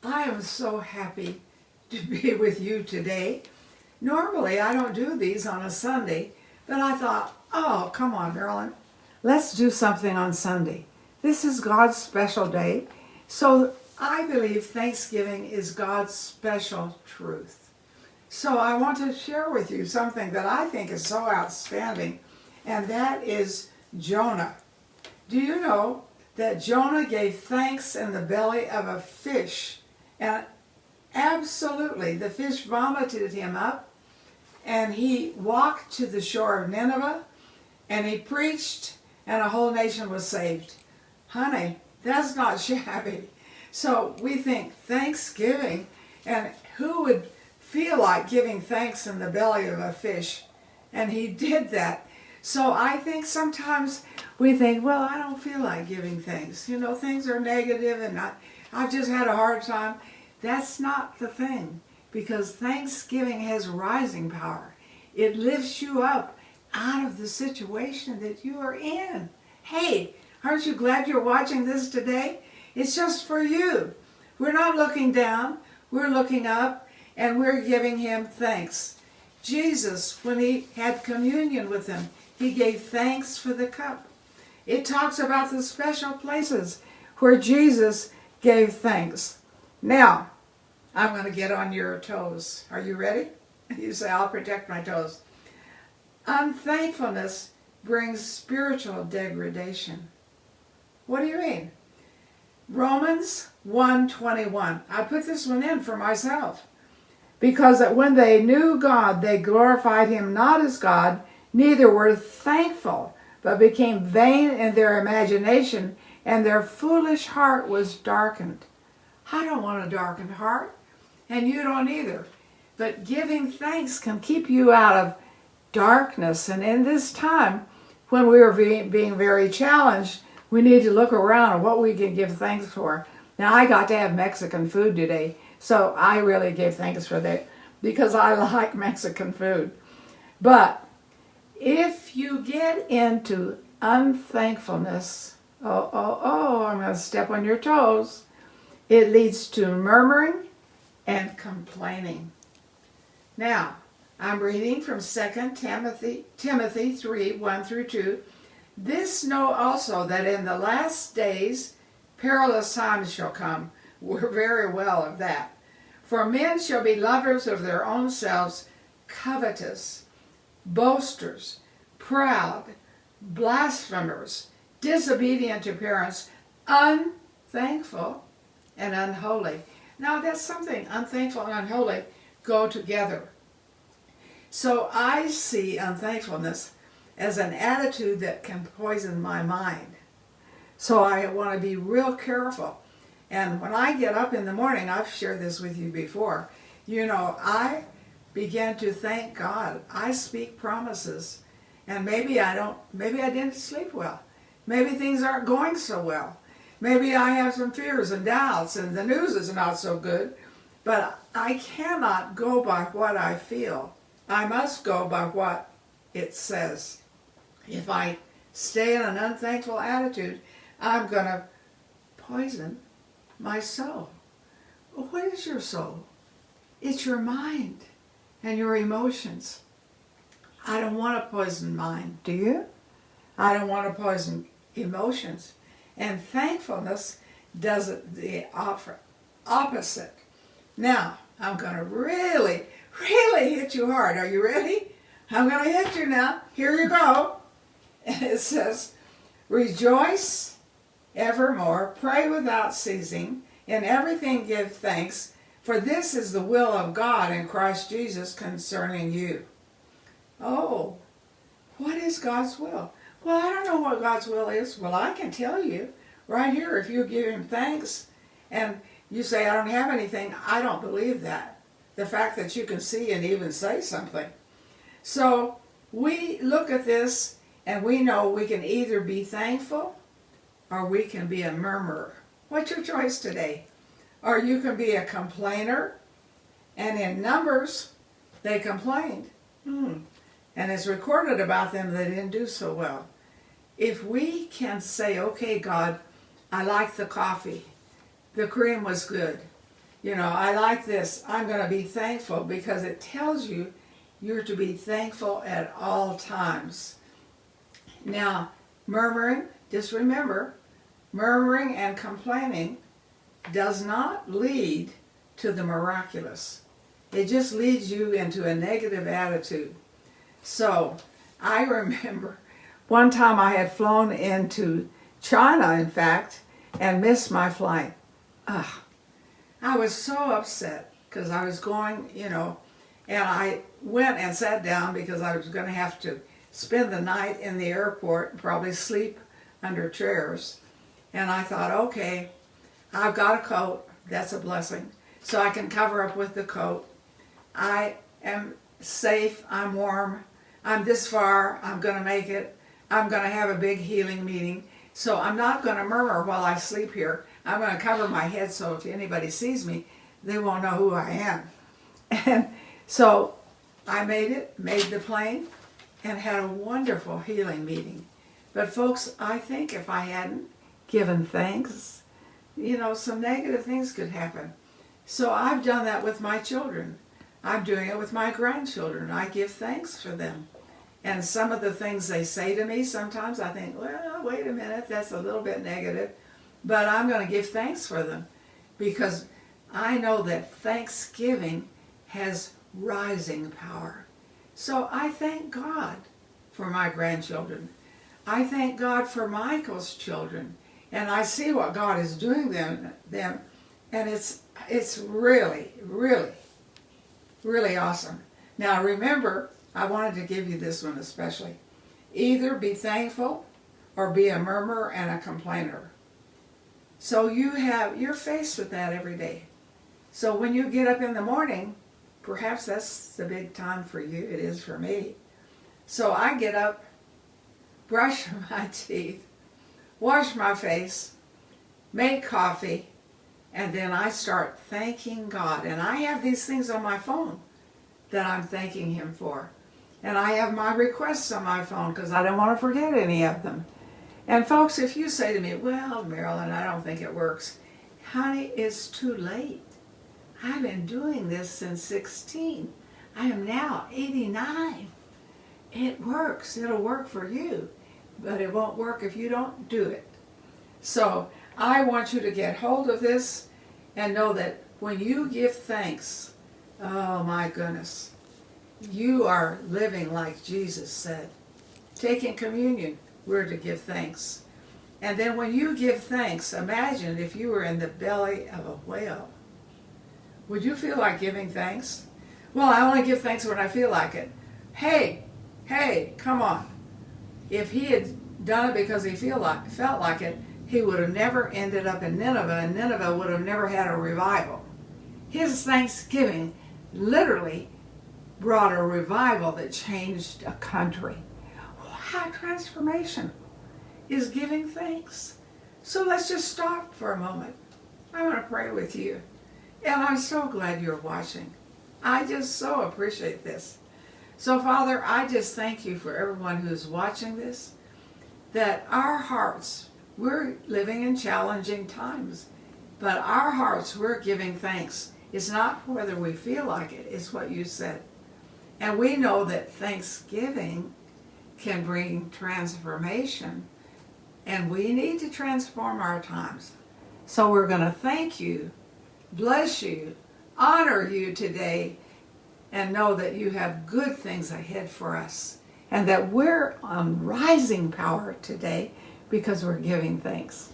I am so happy to be with you today. Normally, I don't do these on a Sunday, but I thought, oh, come on, Marilyn, let's do something on Sunday. This is God's special day, so I believe Thanksgiving is God's special truth. So I want to share with you something that I think is so outstanding, and that is Jonah. Do you know that Jonah gave thanks in the belly of a fish? And absolutely, the fish vomited him up, and he walked to the shore of Nineveh, and he preached, and a whole nation was saved. Honey, that's not shabby. So we think Thanksgiving, and who would feel like giving thanks in the belly of a fish? And he did that. So I think sometimes we think, well, I don't feel like giving thanks. You know, things are negative and I've just had a hard time. That's not the thing, because Thanksgiving has rising power. It lifts you up out of the situation that you are in. Hey, aren't you glad you're watching this today? It's just for you. We're not looking down, we're looking up, and we're giving him thanks. Jesus, when he had communion with him, he gave thanks for the cup. It talks about the special places where Jesus gave thanks. Now, I'm going to get on your toes. Are you ready? You say, I'll protect my toes. Unthankfulness brings spiritual degradation. What do you mean? Romans 1:21. I put this one in for myself. Because that when they knew God, they glorified him not as God, neither were thankful, but became vain in their imagination, and their foolish heart was darkened. I don't want a darkened heart, and you don't either. But giving thanks can keep you out of darkness. And in this time, when we are being very challenged, we need to look around at what we can give thanks for. Now, I got to have Mexican food today, so I really gave thanks for that because I like Mexican food. But if you get into unthankfulness, I'm going to step on your toes, it leads to murmuring and complaining. Now, I'm reading from 2 Timothy 3, 1 through 2. This know also that in the last days perilous times shall come. We're very well of that. For men shall be lovers of their own selves, covetous, boasters, proud, blasphemers, disobedient to parents, unthankful, and unholy. Now that's something. Unthankful and unholy go together. So I see unthankfulness as an attitude that can poison my mind. So I want to be real careful. And when I get up in the morning, I've shared this with you before, you know, I begin to thank God. I speak promises. And maybe I didn't sleep well. Maybe things aren't going so well. Maybe I have some fears and doubts and the news is not so good. But I cannot go by what I feel. I must go by what it says. If I stay in an unthankful attitude, I'm going to poison my soul. Well, what is your soul? It's your mind and your emotions. I don't want to poison mine, do you? I don't want to poison emotions. And thankfulness does it the opposite. Now, I'm going to really hit you hard. Are you ready? I'm going to hit you now. Here you go. And it says, rejoice evermore, pray without ceasing, in everything give thanks, for this is the will of God in Christ Jesus concerning you. Oh, what is God's will? Well, I don't know what God's will is. Well, I can tell you right here. If you give him thanks and you say, I don't have anything, I don't believe that. The fact that you can see and even say something. So we look at this and we know we can either be thankful or we can be a murmurer. What's your choice today? Or you can be a complainer. And in Numbers, they complained. And it's recorded about them they didn't do so well. If we can say, okay, God, I like the coffee. The cream was good. You know, I like this. I'm going to be thankful because it tells you you're to be thankful at all times. Now, murmuring, just remember, murmuring and complaining does not lead to the miraculous. It just leads you into a negative attitude. So, I remember one time I had flown into China, in fact, and missed my flight. I was so upset because I was going, you know, and I went and sat down because I was going to have to spend the night in the airport and probably sleep under chairs. And I thought, okay, I've got a coat. That's a blessing. So I can cover up with the coat. I am safe. I'm warm. I'm this far. I'm going to make it. I'm going to have a big healing meeting. So I'm not going to murmur while I sleep here. I'm going to cover my head so if anybody sees me, they won't know who I am. And so I made it, made the plane, and had a wonderful healing meeting. But folks, I think if I hadn't given thanks, you know, some negative things could happen. So I've done that with my children. I'm doing it with my grandchildren. I give thanks for them. And some of the things they say to me, sometimes I think, well, wait a minute, that's a little bit negative. But I'm going to give thanks for them because I know that thanksgiving has rising power. So I thank God for my grandchildren. I thank God for Michael's children. And I see what God is doing them and it's really, really, really awesome. Now remember, I wanted to give you this one especially. Either be thankful or be a murmurer and a complainer. So you're faced with that every day. So when you get up in the morning, perhaps that's the big time for you. It is for me. So I get up, brush my teeth, wash my face, make coffee, and then I start thanking God. And I have these things on my phone that I'm thanking Him for. And I have my requests on my phone because I don't want to forget any of them. And folks, if you say to me, well, Marilyn, I don't think it works. Honey, it's too late. I've been doing this since 16. I am now 89. It works. It'll work for you. But it won't work if you don't do it. So I want you to get hold of this and know that when you give thanks, oh my goodness, you are living like Jesus said. Taking communion, we're to give thanks. And then when you give thanks, imagine if you were in the belly of a whale. Would you feel like giving thanks? Well, I only give thanks when I feel like it. Hey, come on. If he had done it because he felt like it, he would have never ended up in Nineveh, and Nineveh would have never had a revival. His thanksgiving literally brought a revival that changed a country. Wow, transformation is giving thanks. So let's just stop for a moment. I want to pray with you. And I'm so glad you're watching. I just so appreciate this. So Father, I just thank you for everyone who's watching this, that our hearts, we're living in challenging times, but our hearts, we're giving thanks. It's not whether we feel like it, it's what you said. And we know that thanksgiving can bring transformation, and we need to transform our times. So we're going to thank you, bless you, honor you today, and know that you have good things ahead for us, and that we're on rising power today because we're giving thanks.